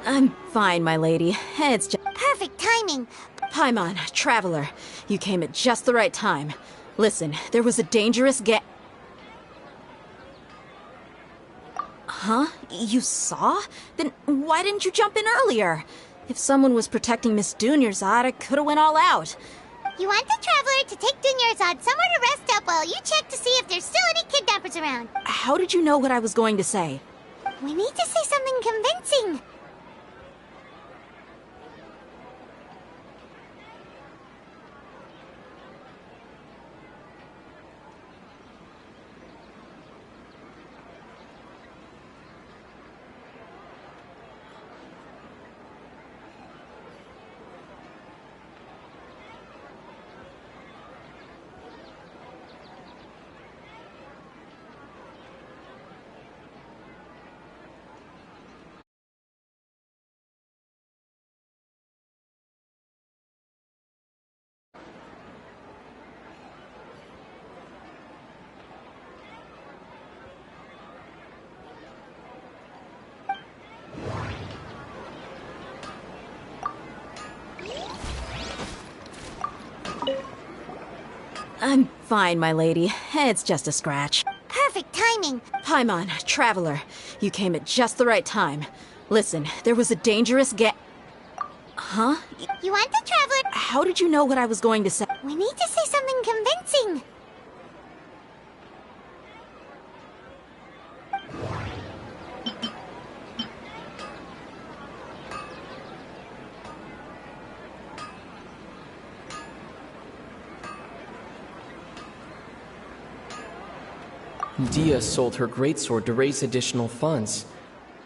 I'm fine, my lady. It's just... Perfect timing. Paimon, Traveler, you came at just the right time. Listen, there was a dangerous Huh? You saw? Then why didn't you jump in earlier? If someone was protecting Miss Dunyarzad, I could have went all out. You want the Traveler to take Dunyarzad somewhere to rest up while you check to see if there's still any kidnappers around. How did you know what I was going to say? We need to say something convincing. I'm fine, my lady. It's just a scratch. Perfect timing. Paimon, Traveler, you came at just the right time. Listen, there was a dangerous Huh? You want the Traveler... How did you know what I was going to say? We need to say something convincing. Dia sold her greatsword to raise additional funds.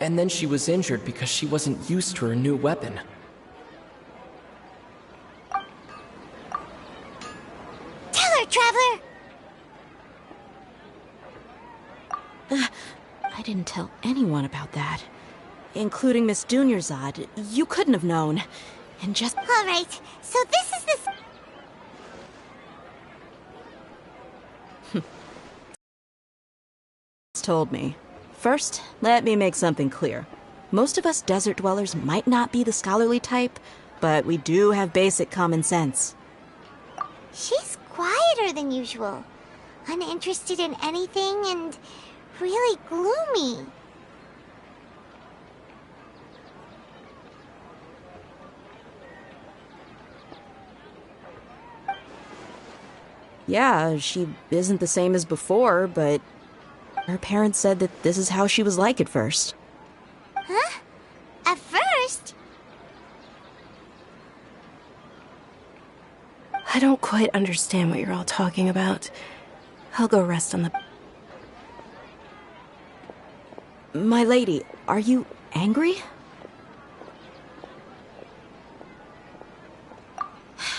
And then she was injured because she wasn't used to her new weapon. Tell her, Traveler! I didn't tell anyone about that. Including Miss Dunyarzad. You couldn't have known. And just... Alright, so this is the... told me. First, let me make something clear. Most of us desert dwellers might not be the scholarly type, but we do have basic common sense. She's quieter than usual. Uninterested in anything and really gloomy. Yeah, she isn't the same as before, but her parents said that this is how she was like at first. Huh? At first? I don't quite understand what you're all talking about. I'll go rest on the... My lady, are you angry?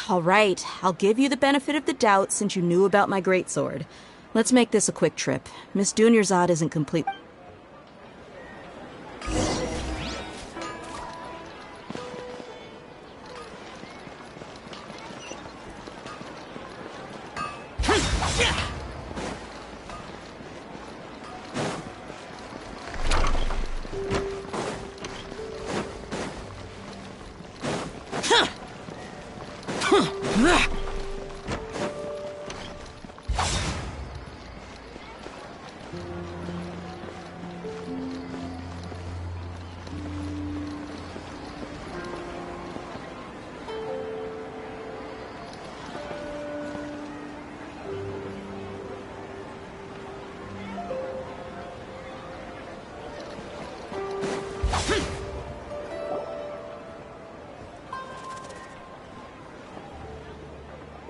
All right, I'll give you the benefit of the doubt since you knew about my greatsword. Let's make this a quick trip. Miss Dunyarzad isn't complete.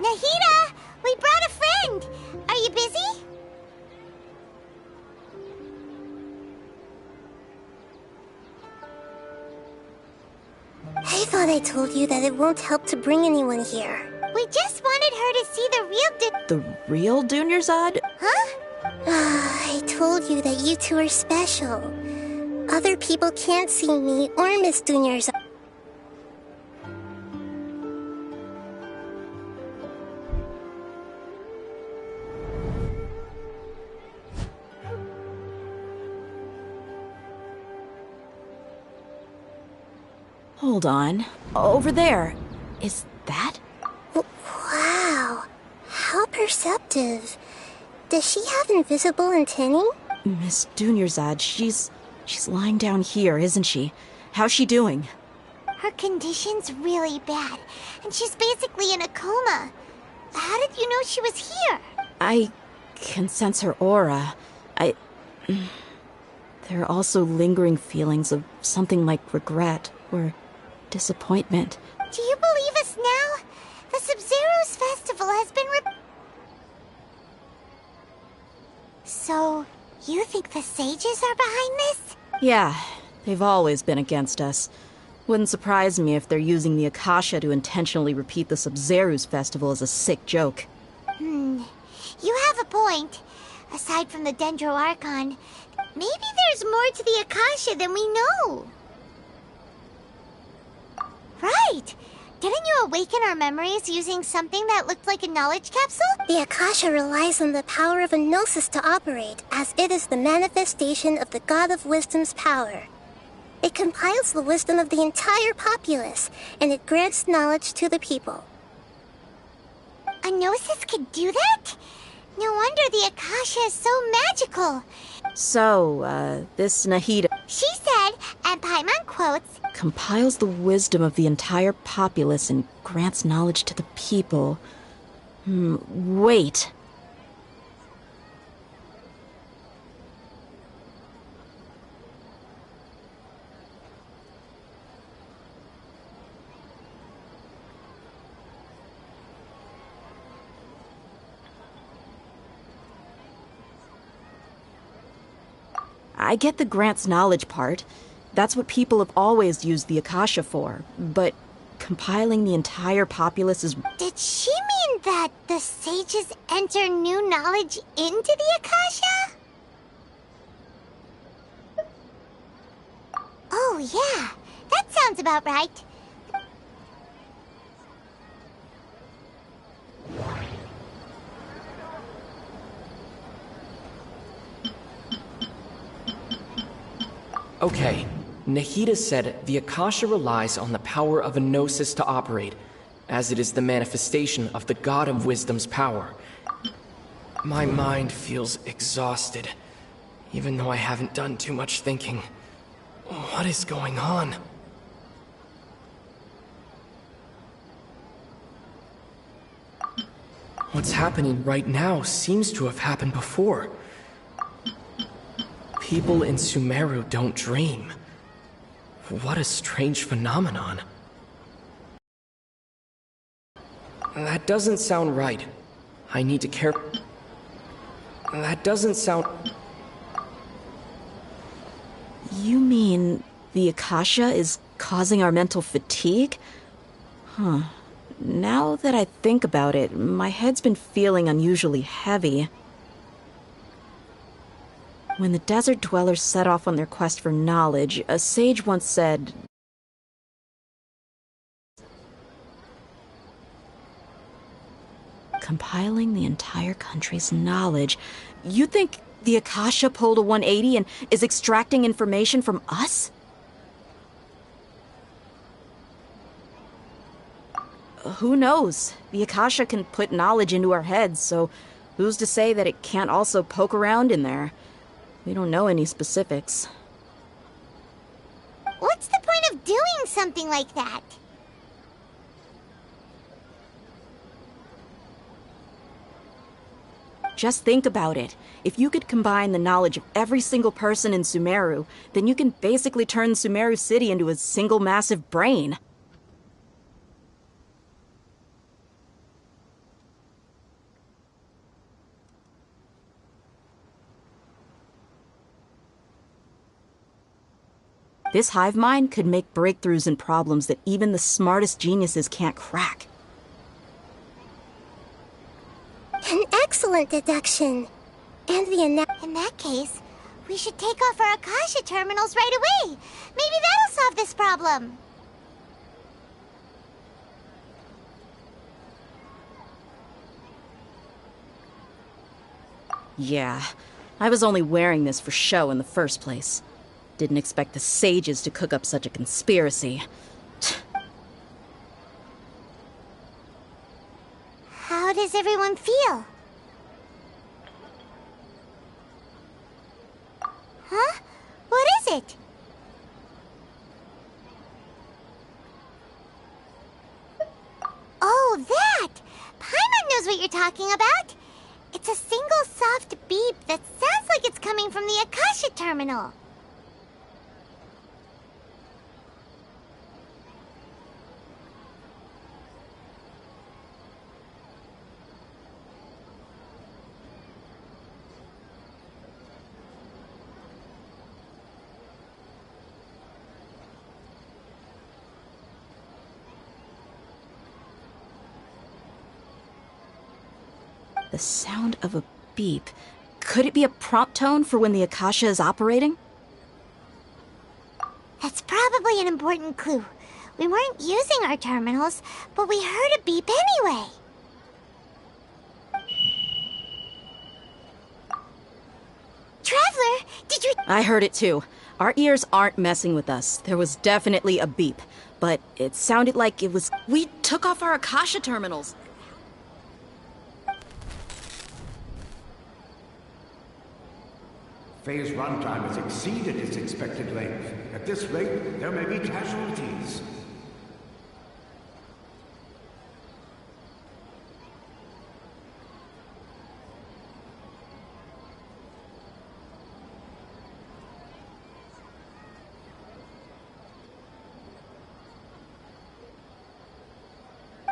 Nahida! We brought a friend! Are you busy? I thought I told you that it won't help to bring anyone here. We just wanted her to see the real The real Dunyarzad? Huh? I told you that you two are special. Other people can't see me or Miss Dunyarzad. Hold on. Over there. Is that? Wow. How perceptive. Does she have invisible antennae? Miss Dunyarzad, she's lying down here, isn't she? How's she doing? Her condition's really bad, and she's basically in a coma. How did you know she was here? I can sense her aura. There are also lingering feelings of something like regret or disappointment. Do you believe us now? The Sub-Zero's festival has been So, you think the sages are behind this? Yeah, they've always been against us. Wouldn't surprise me if they're using the Akasha to intentionally repeat the Sub-Zero's festival as a sick joke. You have a point. Aside from the Dendro Archon, maybe there's more to the Akasha than we know. Right! Didn't you awaken our memories using something that looked like a knowledge capsule? The Akasha relies on the power of a gnosis to operate, as it is the manifestation of the God of Wisdom's power. It compiles the wisdom of the entire populace, and it grants knowledge to the people. A gnosis could do that? No wonder the Akasha is so magical. So, this Nahida She said, and Paimon quotes, compiles the wisdom of the entire populace and grants knowledge to the people. Wait. I get the grants knowledge part. That's what people have always used the Akasha for. But compiling the entire populace is... did she mean that the sages enter new knowledge into the Akasha? Oh yeah, that sounds about right. Okay, Nahida said the Akasha relies on the power of a gnosis to operate, as it is the manifestation of the God of Wisdom's power. My mind feels exhausted, even though I haven't done too much thinking. What is going on? What's happening right now seems to have happened before. People in Sumeru don't dream. What a strange phenomenon. That doesn't sound right. I need to care... That doesn't sound... You mean the Akasha is causing our mental fatigue? Huh. Now that I think about it, my head's been feeling unusually heavy. When the desert dwellers set off on their quest for knowledge, a sage once said, compiling the entire country's knowledge. You think the Akasha pulled a 180 and is extracting information from us? Who knows? The Akasha can put knowledge into our heads, so who's to say that it can't also poke around in there? We don't know any specifics. What's the point of doing something like that? Just think about it. If you could combine the knowledge of every single person in Sumeru, then you can basically turn Sumeru City into a single massive brain. This hive mind could make breakthroughs in problems that even the smartest geniuses can't crack. An excellent deduction. And In that case, we should take off our Akasha terminals right away. Maybe that'll solve this problem. Yeah, I was only wearing this for show in the first place. Didn't expect the sages to cook up such a conspiracy. does everyone feel? Huh? What is it? Oh, that! Paimon knows what you're talking about. It's a single soft beep that sounds like it's coming from the Akasha terminal. The sound of a beep. Could it be a prompt tone for when the Akasha is operating? That's probably an important clue. We weren't using our terminals, but we heard a beep anyway. Traveler, did you... I heard it too. Our ears aren't messing with us. There was definitely a beep, but it sounded like it was... We took off our Akasha terminals. Phase runtime has exceeded its expected length. At this rate, there may be casualties.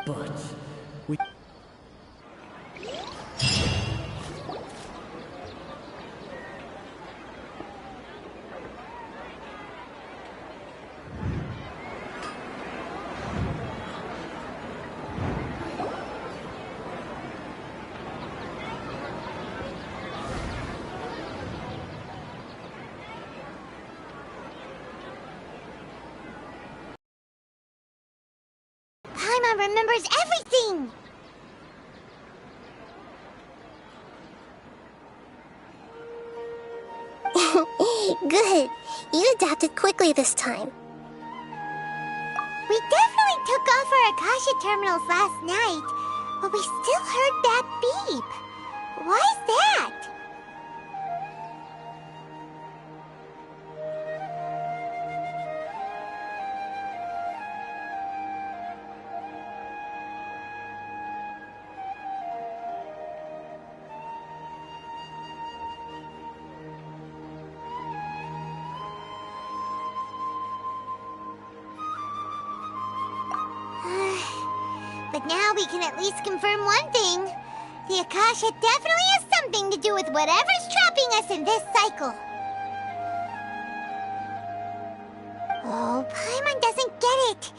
But we... Paimon remembers everything! Good. You adapted quickly this time. We definitely took off our Akasha terminals last night, but we still heard that beep. Why is that? But now we can at least confirm one thing. The Akasha definitely has something to do with whatever's trapping us in this cycle. Oh, Paimon doesn't get it.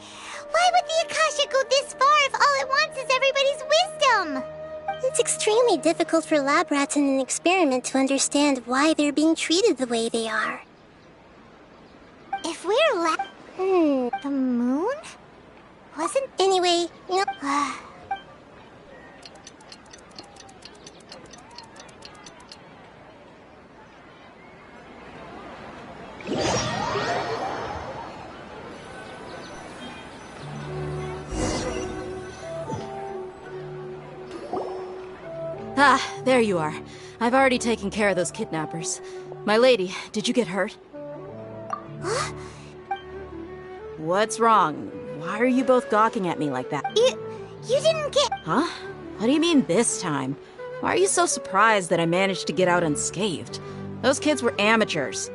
Why would the Akasha go this far if all it wants is everybody's wisdom? It's extremely difficult for lab rats in an experiment to understand why they're being treated the way they are. If we're the moon? Wasn't... Anyway, you know... Ah, there you are. I've already taken care of those kidnappers. My lady, did you get hurt? What's wrong? Why are you both gawking at me like that? You didn't get... Huh? What do you mean this time? Why are you so surprised that I managed to get out unscathed? Those kids were amateurs.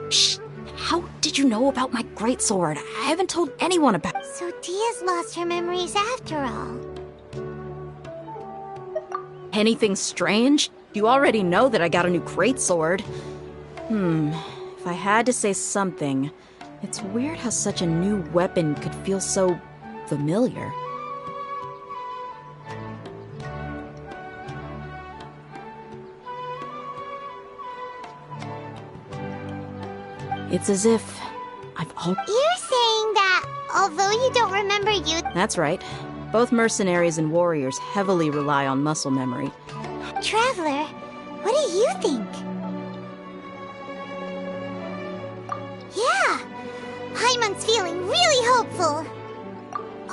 Shh! How did you know about my greatsword? I haven't told anyone about... So Dia's lost her memories after all. Anything strange? You already know that I got a new greatsword. If I had to say something, it's weird how such a new weapon could feel so familiar. It's as if I've all... You're saying that, although you don't remember you... That's right. Both mercenaries and warriors heavily rely on muscle memory. Traveler, what do you think? Yeah, Paimon's feeling really hopeful.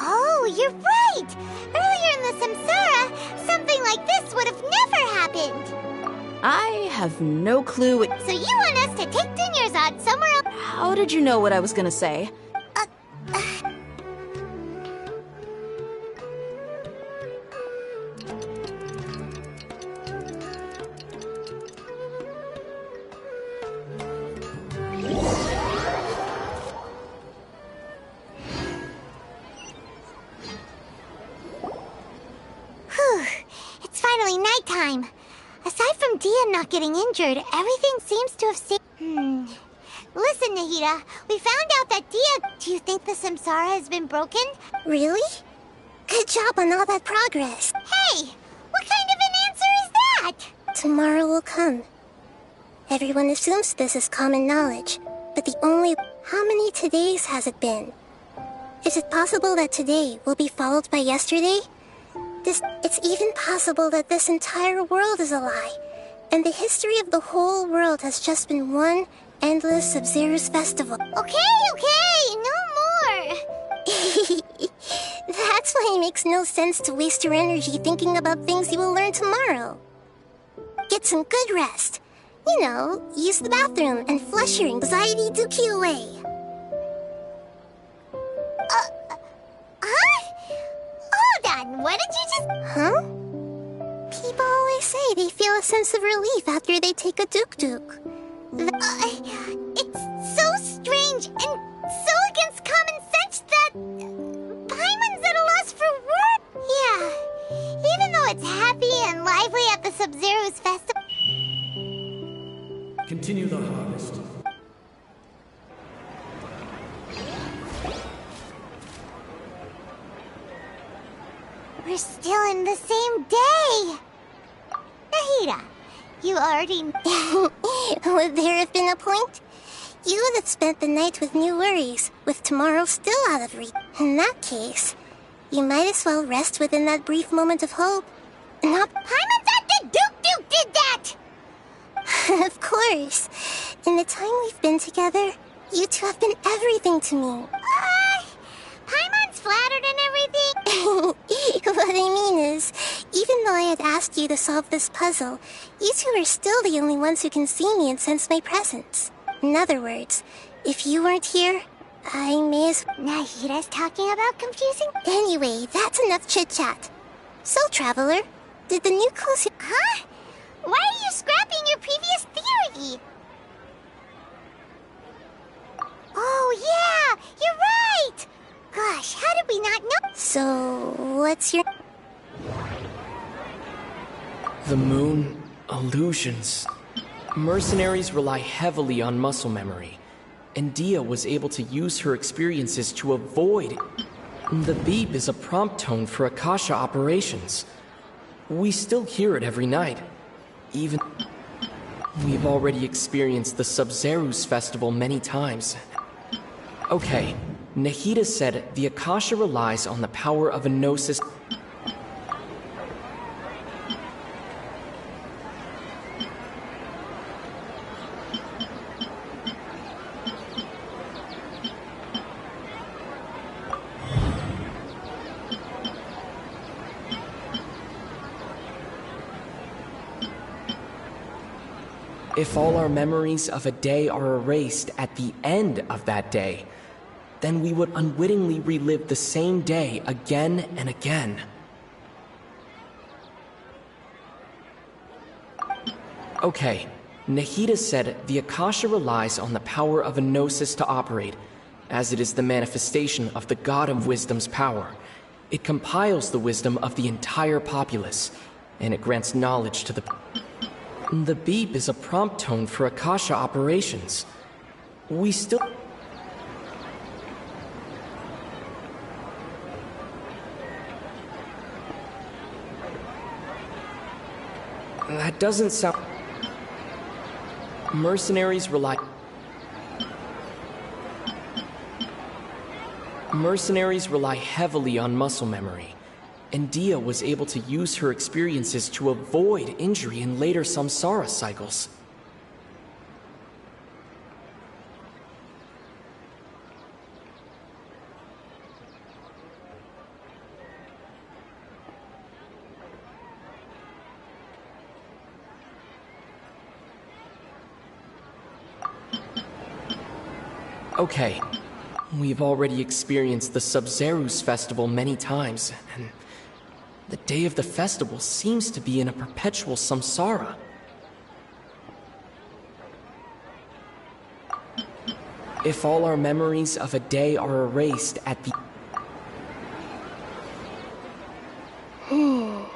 Oh, you're right! Earlier in the Samsara, something like this would have never happened! I have no clue what... So you want us to take Dunyarzad somewhere else? How did you know what I was gonna say? Whew, it's finally nighttime. Aside from Dia not getting injured, everything seems to have Listen, Nahida, we found out that Dia... Do you think the Samsara has been broken? Really? Good job on all that progress. Hey, what kind of an answer is that? Tomorrow will come. Everyone assumes this is common knowledge, but the only... How many todays has it been? Is it possible that today will be followed by yesterday? It's even possible that this entire world is a lie, and the history of the whole world has just been one endless Sub-Zero's festival. Okay, no more! That's why it makes no sense to waste your energy thinking about things you will learn tomorrow. Get some good rest. You know, use the bathroom and flush your anxiety dookie away. Hold on, what did you just... Huh? People always say they feel a sense of relief after they take a duk-duk. It's so strange and so against common sense that... Paimon's at a loss for words. Yeah, even though it's happy and lively at the Sub-Zero's festival... Continue the harvest. We're still in the same day! Nahida, you already... Would there have been a point? You would have spent the night with new worries, with tomorrow still out of reach. In that case, you might as well rest within that brief moment of hope. Not... Paimon thought the Duke did that! Of course. In the time we've been together, you two have been everything to me. Paimon's flattered and everything. What I mean is, even though I had asked you to solve this puzzle, you two are still the only ones who can see me and sense my presence. In other words, if you weren't here, I may as... Nahida's talking about confusing... Anyway, that's enough chit-chat. So, Traveler, did the new clues... Huh? Why are you scrapping your previous theory? Oh, yeah! You're right! Gosh, how did we not know? So, what's your... The moon, illusions. Mercenaries rely heavily on muscle memory, and Dia was able to use her experiences to avoid... The beep is a prompt tone for Akasha operations. We still hear it every night. Even... We've already experienced the Sub-Zero's festival many times. Okay, Nahida said the Akasha relies on the power of a gnosis... If all our memories of a day are erased at the end of that day, then we would unwittingly relive the same day again and again. Okay, Nahida said the Akasha relies on the power of a gnosis to operate, as it is the manifestation of the God of Wisdom's power. It compiles the wisdom of the entire populace, and it grants knowledge to the... The beep is a prompt tone for Akasha operations. We still... That doesn't sound... Mercenaries rely heavily on muscle memory, and Dia was able to use her experiences to avoid injury in later samsara cycles. Okay, we've already experienced the Sub-Zerus festival many times, and the day of the festival seems to be in a perpetual samsara. If all our memories of a day are erased at the... Oh!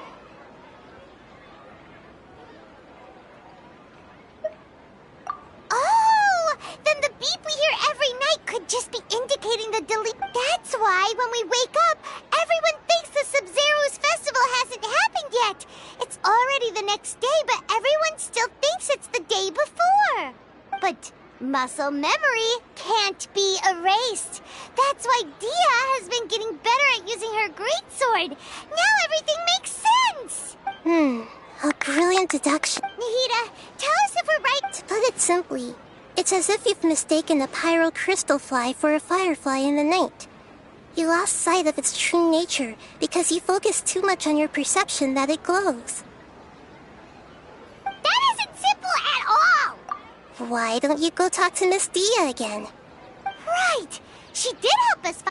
Then the beep we hear every night could just be indicating the delete. That's why when we wake up, everyone thinks the Sub-Zero's festival hasn't happened yet. It's already the next day, but everyone still thinks it's the day before. But muscle memory can't be erased. That's why Dia has been getting better at using her greatsword. Now everything makes sense. A brilliant deduction. Nahida, tell us if we're right. To put it simply, it's as if you've mistaken a pyro crystal fly for a firefly in the night. You lost sight of its true nature because you focused too much on your perception that it glows. That isn't simple at all. Why don't you go talk to Miss Dia again? Right. She did help us.